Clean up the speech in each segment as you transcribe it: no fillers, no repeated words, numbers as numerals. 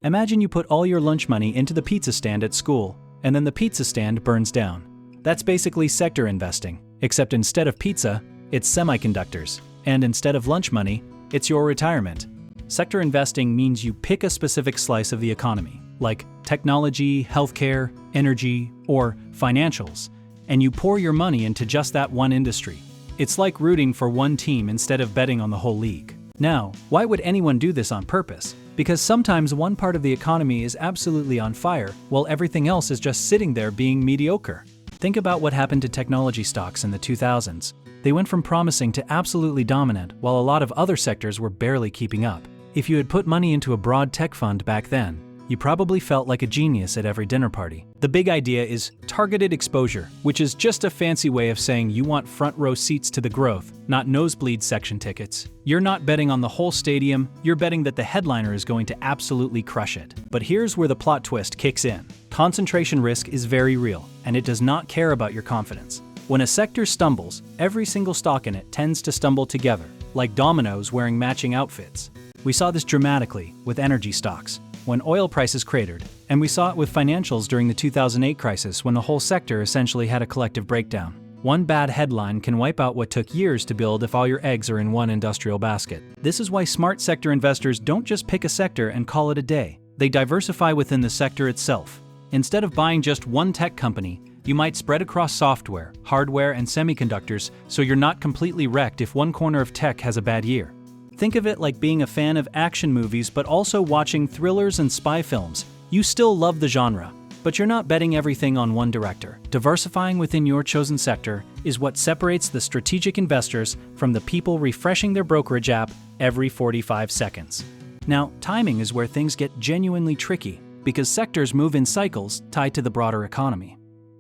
Imagine you put all your lunch money into the pizza stand at school, and then the pizza stand burns down. That's basically sector investing, except instead of pizza, it's semiconductors, and instead of lunch money, it's your retirement. Sector investing means you pick a specific slice of the economy, like technology, healthcare, energy, or financials, and you pour your money into just that one industry. It's like rooting for one team instead of betting on the whole league. Now, why would anyone do this on purpose? Because sometimes one part of the economy is absolutely on fire, while everything else is just sitting there being mediocre. Think about what happened to technology stocks in the 2000s. They went from promising to absolutely dominant, while a lot of other sectors were barely keeping up. If you had put money into a broad tech fund back then, you probably felt like a genius at every dinner party. The big idea is targeted exposure, which is just a fancy way of saying you want front row seats to the growth, not nosebleed section tickets. You're not betting on the whole stadium, you're betting that the headliner is going to absolutely crush it. But here's where the plot twist kicks in. Concentration risk is very real, and it does not care about your confidence. When a sector stumbles, every single stock in it tends to stumble together, like dominoes wearing matching outfits. We saw this dramatically with energy stocks, when oil prices cratered, and we saw it with financials during the 2008 crisis when the whole sector essentially had a collective breakdown. One bad headline can wipe out what took years to build if all your eggs are in one industrial basket. This is why smart sector investors don't just pick a sector and call it a day. They diversify within the sector itself. Instead of buying just one tech company, you might spread across software, hardware, and semiconductors so you're not completely wrecked if one corner of tech has a bad year. Think of it like being a fan of action movies but also watching thrillers and spy films. You still love the genre, but you're not betting everything on one director. Diversifying within your chosen sector is what separates the strategic investors from the people refreshing their brokerage app every 45 seconds. Now, timing is where things get genuinely tricky because sectors move in cycles tied to the broader economy.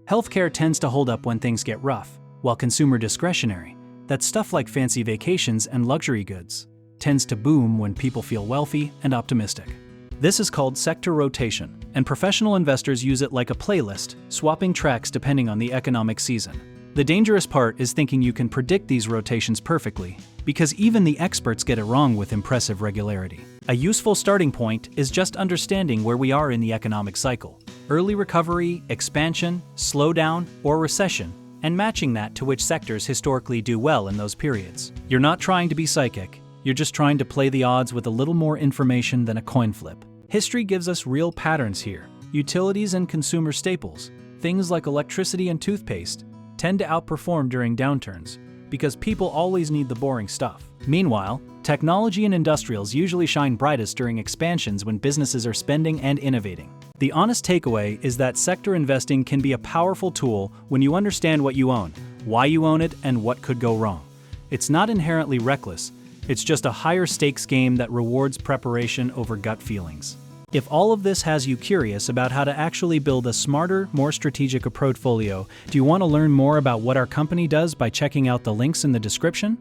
Healthcare tends to hold up when things get rough, while consumer discretionary, that's stuff like fancy vacations and luxury goods, tends to boom when people feel wealthy and optimistic. This is called sector rotation, and professional investors use it like a playlist, swapping tracks depending on the economic season. The dangerous part is thinking you can predict these rotations perfectly, because even the experts get it wrong with impressive regularity. A useful starting point is just understanding where we are in the economic cycle: early recovery, expansion, slowdown, or recession, and matching that to which sectors historically do well in those periods. You're not trying to be psychic. You're just trying to play the odds with a little more information than a coin flip. History gives us real patterns here. Utilities and consumer staples, things like electricity and toothpaste, tend to outperform during downturns because people always need the boring stuff. Meanwhile, technology and industrials usually shine brightest during expansions when businesses are spending and innovating. The honest takeaway is that sector investing can be a powerful tool when you understand what you own, why you own it, and what could go wrong. It's not inherently reckless. It's just a higher stakes game that rewards preparation over gut feelings. If all of this has you curious about how to actually build a smarter, more strategic portfolio, do you want to learn more about what our company does by checking out the links in the description?